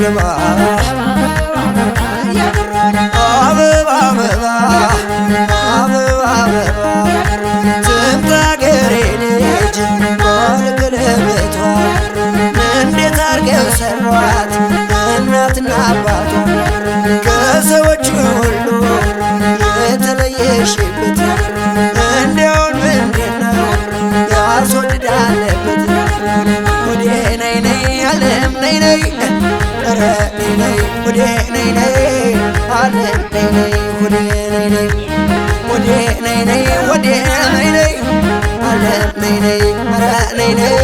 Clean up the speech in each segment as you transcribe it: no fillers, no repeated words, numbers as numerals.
ለማ አበባ አበባ አበባ አበባ ትምጣ አገሬ ልጅ ባለቀለበቷ እንዴት አርገው ሰሯት እናትና አባቷ ከሰዎች ሁሉ የተለየሽበት እንዲያውን ምንድነው ያስወድዳለበት ወዴ ነይ ነይ ዓለም ነይ ነይ ኧረ ነይ ነይ ወዴ ነይ ነይ ዓለም ነይ ነይ ወዴ ነይ ነይ ወዴ ነይ ነይ ወዴ ነይ ነይ ዓለም ነይ ነይ ኧረ ነይ ነይ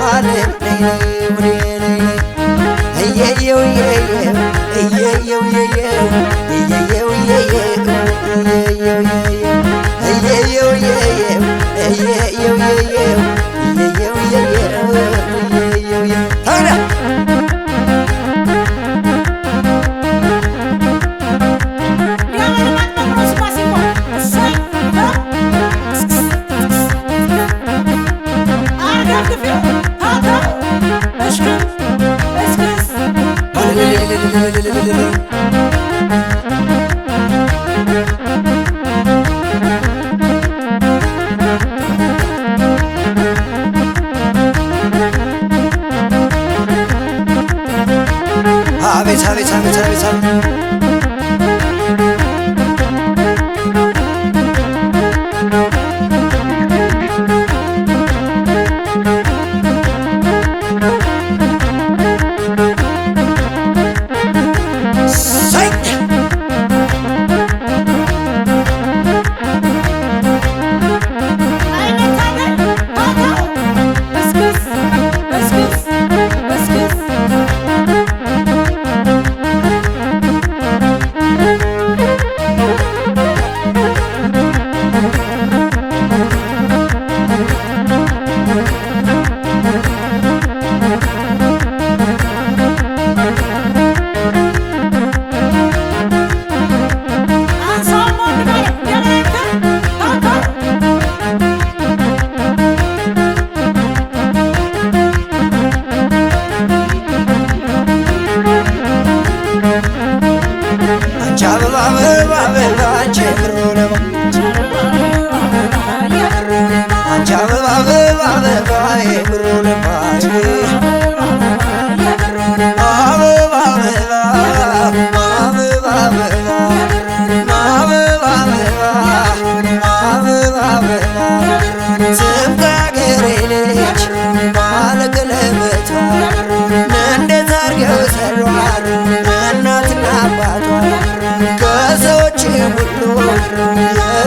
ዓለም ነይ ነይ ወዴ ነይ ነይ እየየው እየየው እየየው እየየው እየየው እየየው እየየው እየየው እየየው እየየው ታዲያ አቤት አቤት አቤት አቤት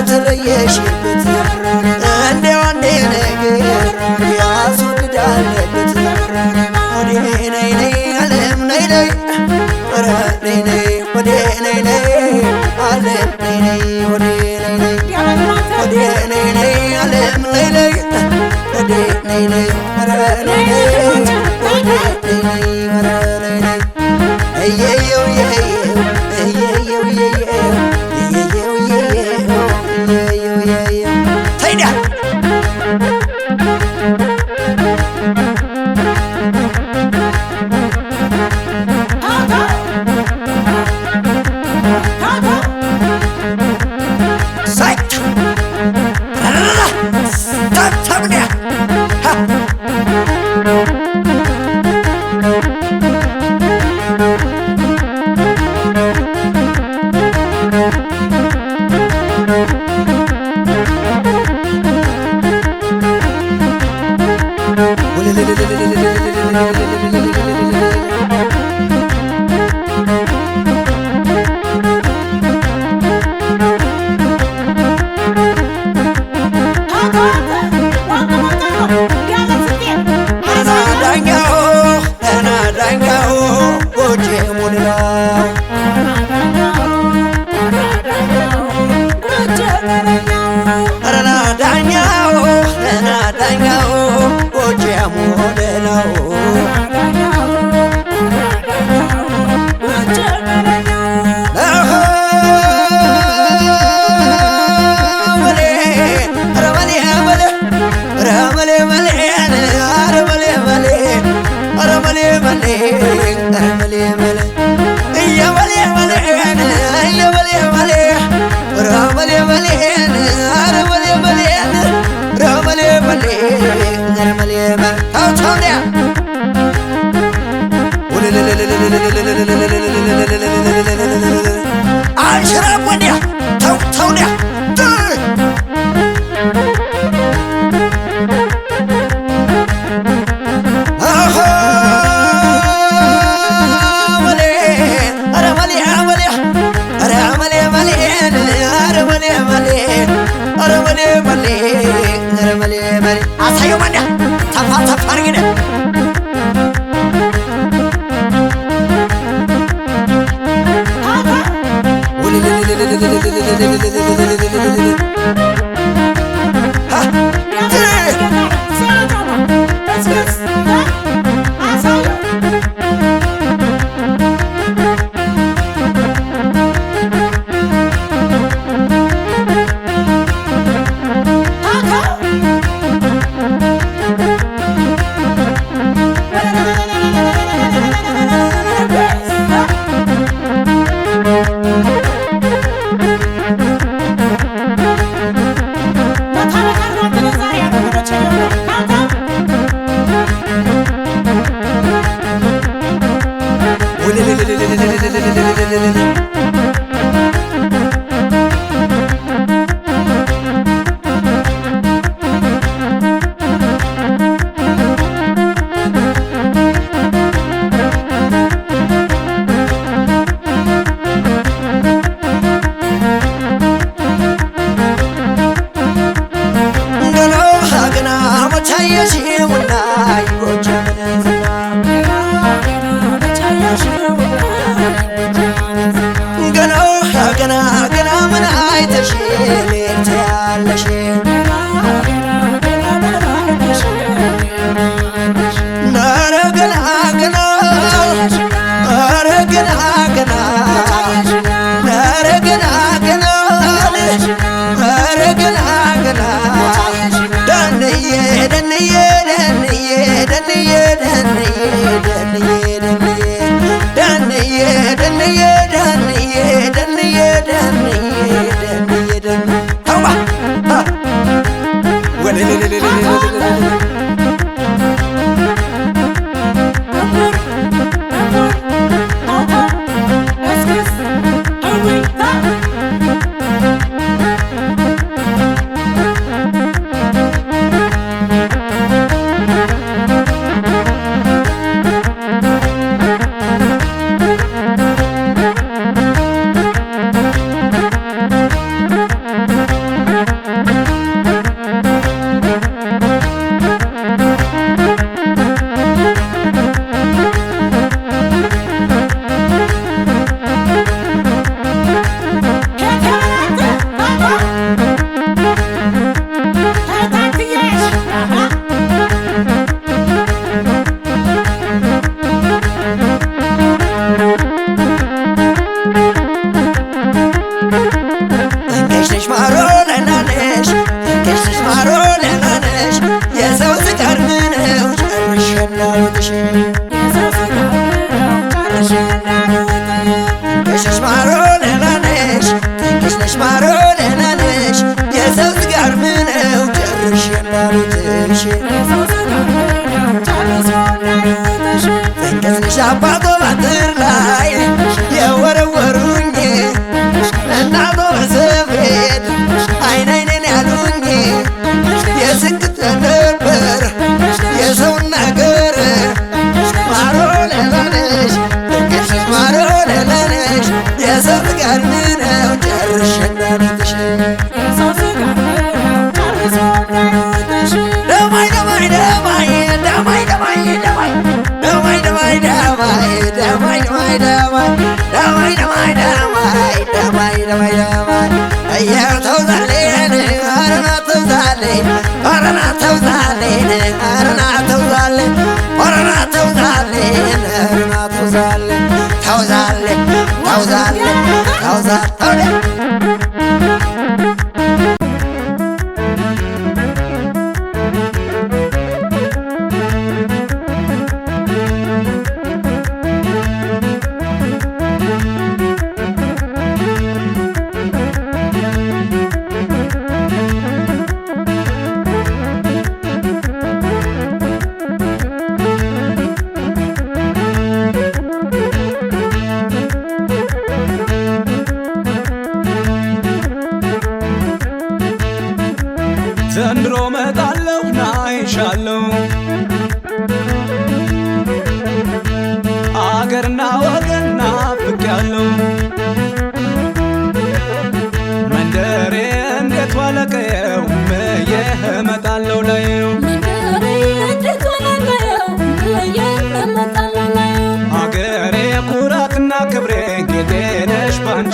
የተለየሽበት እንዲያው አንዴ ነገር ያስወድዳለበት ወዴ ነይ ነይ ዓለም ነይ ነይ ኧረ ነይ ነይ ወዴ ነይ ነይ ዓለም ነይ ነይ ወዴ ነይ ነይ ወዴ ነይ ነይ ዓለም ነይ ነይ ወዴ ነይ ነይ ኧረ ነይ ነይ ወዴ ነይ ነይ ኧረ ነይ ነይ እየየው እየየው እየየው እየየው ታዲያ መለ እየመለ መለ እየመለ መለ ረመለ መለ ረመለ መለ ረመለ መለ ረመለ መለ ታውታውያ አንሽራብ ወዲያ ታውታውያ አሳየው ማንያ ተፋ ተፋ አርግነ አባቶ ባትር ላይ የወረወሩኝ እናቶ በስፌት አይን አይኔን ያሉኝ የስክት ነበር የሰው ነገር ማሮ ለላነሽ እንግዲህ ማሮ ለላነሽ የሰው ጋር ምነው ጨርሼ እንዳልትሽ ደማይ ደማይ ደማይ ደማይ ደማይ ደማይ ደማይ ደማይ ደማይ ደማይ ደማይ ደማይ ደማይ ደማይ ደማይ ደማይ ደማይ አየር ተውዛሌን አረና ተውዛሌን አረና ተውዛሌን አረና ተውዛሌን አረና ተውዛሌን አረና ተውዛሌን ተውዛሌን ተውዛሌን ተውዛሌን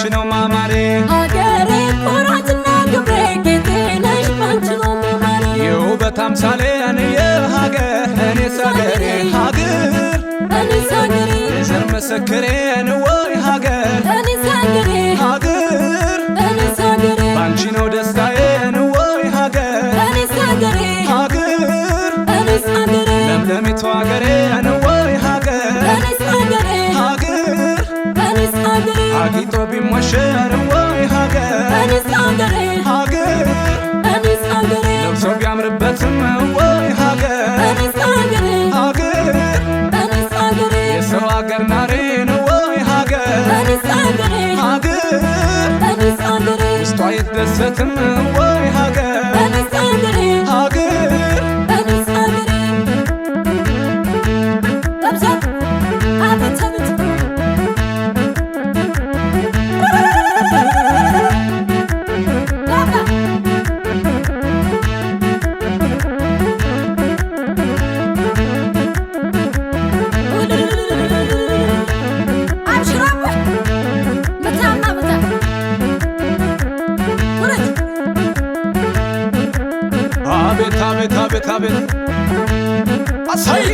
ባንቺ ነው ማማሬ ሀገሬ ኩራትና ክብሬ ጌጤ ነሽ ባንቺ ነው ማማሬ የውበት አምሳሌ የሀገር እኔስ ሀገሬ ሀገር እኔስ ሀገሬ የዘር ምስክሬ ወይ ሀገር እኔስ ሀገሬ ሀገር እኔስ ሀገሬ ባንቺ ነው ደስታዬ ወይ ሀገር እኔስ ሀገሬ ሀገር እኔስ ሀገሬ ለምለሚቱ ሀገሬ ወይ ሀገር እኔስ ሀገሬ ሀገር እኔስ ሀገሬ አጊጦ ቢሞሸር ወይ ሀገር እኔስ ሀገሬ ሀገር እኔስ ሀገሬ ለብሶ ቢያምርበትም ወይ ሀገር እኔስ ሀገሬ ሀገር እኔስ ሀገሬ የሰው ሀገር ናሬ ወይ ሀገር እኔስ ሀገሬ ሀገር እኔስ ሀገሬ ውስጧ ይደሰትም ወይ ሀገር እኔስ ሀገሬ ሀገር እኔስ ሀገሬ ጠብሰት አቤት አቤት አቤት አቤት አቤት አቤት አሳይ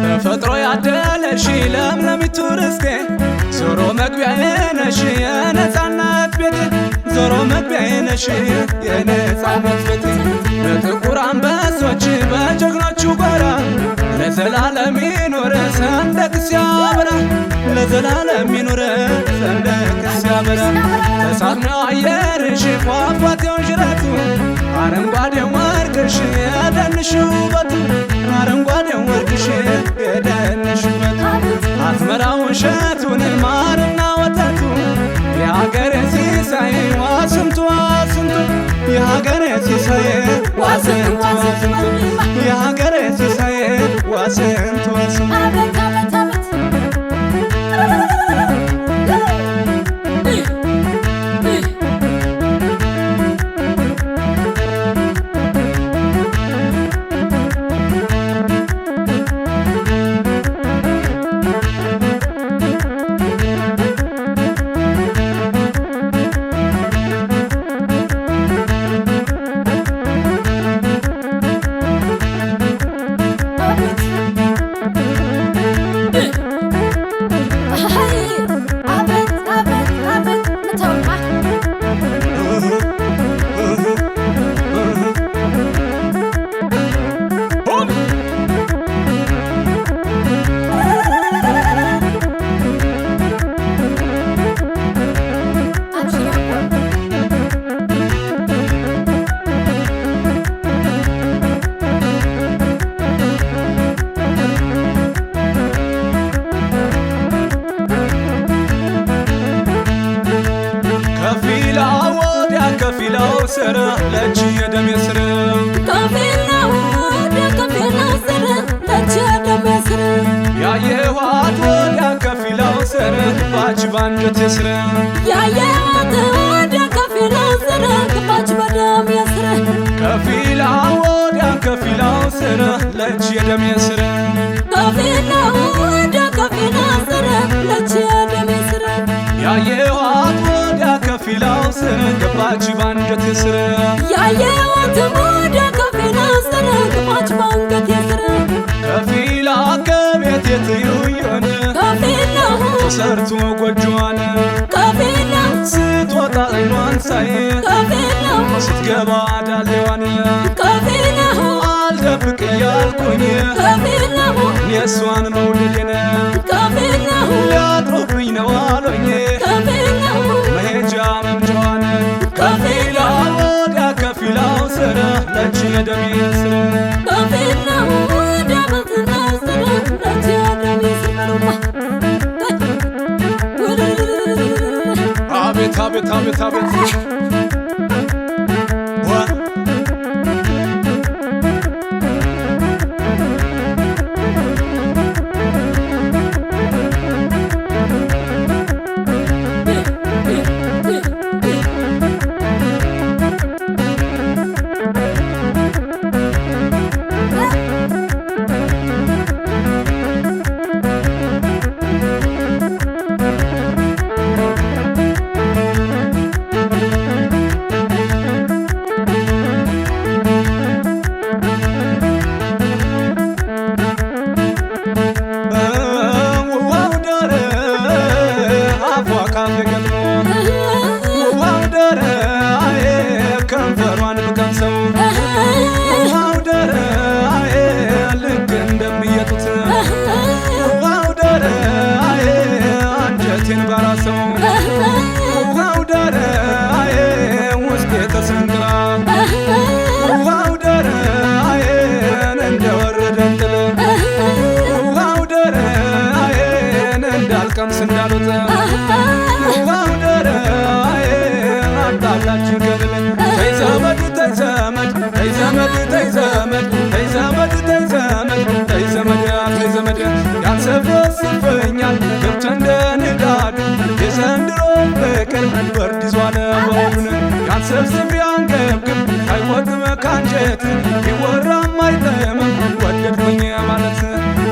ተፈጥሮ ያደለሽ ለምለሚቱ ርስቴ ዞሮ መግቢያዬ ነሽ የነፃነት ቤቴ ዞሮ መግቢያዬ ነሽ የነፃነት ቤቴ በጥቁር አንበሶች በጀግኖቹ ጎራ ለዘላለም ይኑር ሰንደቅ ሲያበራ ለዘላለም ይኑር ሰንደቅ ሲያበራ ተሳትነው አየርሽ ፏፏቴው ዥረቱ አረንጓዴው ወርቅሽ የደንሽ ውበቱ አረንጓዴው ወርቅሽ የደንሽ ውበቱ አዝመራው እሸቱን ማርና ወተቱ የሀገሬ ሲሳይ ዋስንቱ ዋስንቱ የሀገሬ ሲሳይ ዋስንቱ ዋስንቱ የሀገሬ ሲሳይ ዋስንቱ ዋስንቱ አቤት አቤት አቤት ከፊላው ስር ለእጅ የደሜ ስር ከፊላው ስር ለእጅ የደሜ ስር ያየኋት ወዲያ ከፊላው ስር ባች ባንጀቴ ስር ያየኋት ወዲያ ከፊላው ስር ባች በደሜ ስር ከፊላው ወዲያ ከፊላው ስር ለእጅ የደሜ ስር ከፊላው ወዲያ ከፊላው ስር ለእጅ የደሜ ስር ያየኋት ወዲያ ከፊላው ስር ገባች ባንጀቴ ስር ያየኋት ወዲያ ከፊላው ስር ገባች ባንጀቴ ስር ከፊላ ከቤት የትዩየን ከፊላው ተሰርቶ ጎጆዋን ከፊላ ስትወጣ አይኗን ሳይ ከፊላው ስትገባ ዳሌዋን ከፊላው አልደብቅ እያልኩኝ ከፊላው የእሷን መውደዴን ከፊላው ሊያጥሩብኝ ነው አሉኝ ከፊላው መሄጃ መምጫዋን ከፊላ ወዲያ ከፊላው ስር ለእጅ የደሜ ስር ከፊላው ወዲያ ከፊላው ስር ለእጅ የደሜ ስር አቤት አቤት አቤት አቤት ፍቅር ወርድ ይዟል በውነ ያንሰብስብ ያንገብግብ አይወግም ካንጀት ቢወራም አይጠምም ወደድኩኝ ማለት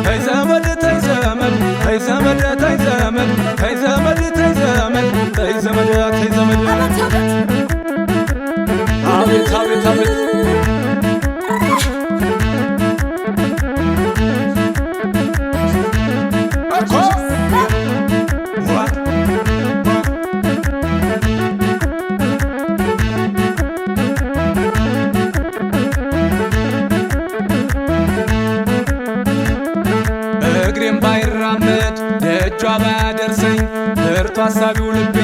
ተይ ዘመድ ተይ ዘመድ ተይ ዘመድ ተይ ዘመድ ተይ ዘመድ ተይ ዘመድ ተይ ዘመድ ተይ ዘመድ አቤት አቤት አቤት እግሬም ባይራመድ ደጇ ባያደርሰኝ ብርቱ አሳቢው ልቤ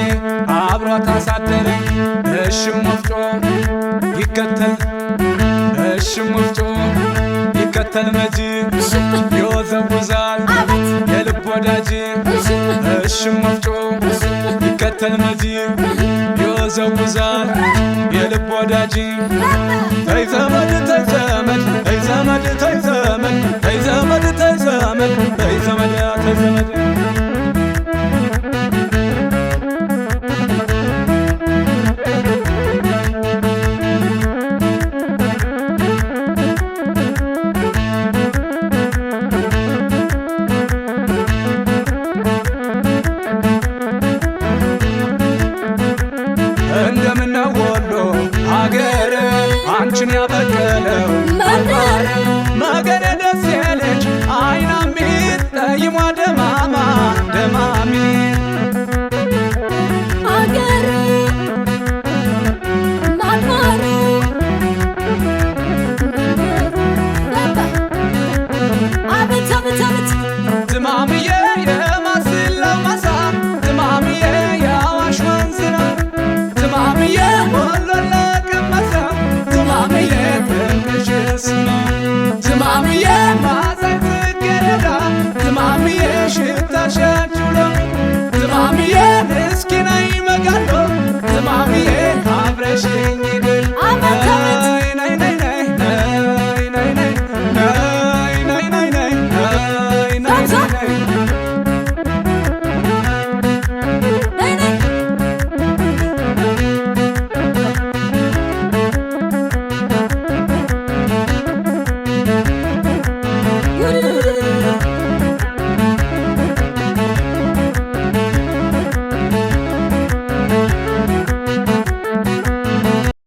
አብሯት አሳደረኝ እሽም ወፍጮ ይከተል እሽም ወፍጮ ይከተል መጂ ይወዘውዛል የልብ ወዳጅ እሽም ወፍጮ ይከተል መጂ ይወዘውዛል የልብ ወዳጅ ተይ ዘመድ ተይ ዘመድ ተይ ዘመድ ተይ ዘመድ ተይ ዘመድ ተይ ዘመድ ተይ ዘመድ ተይ ዘመድ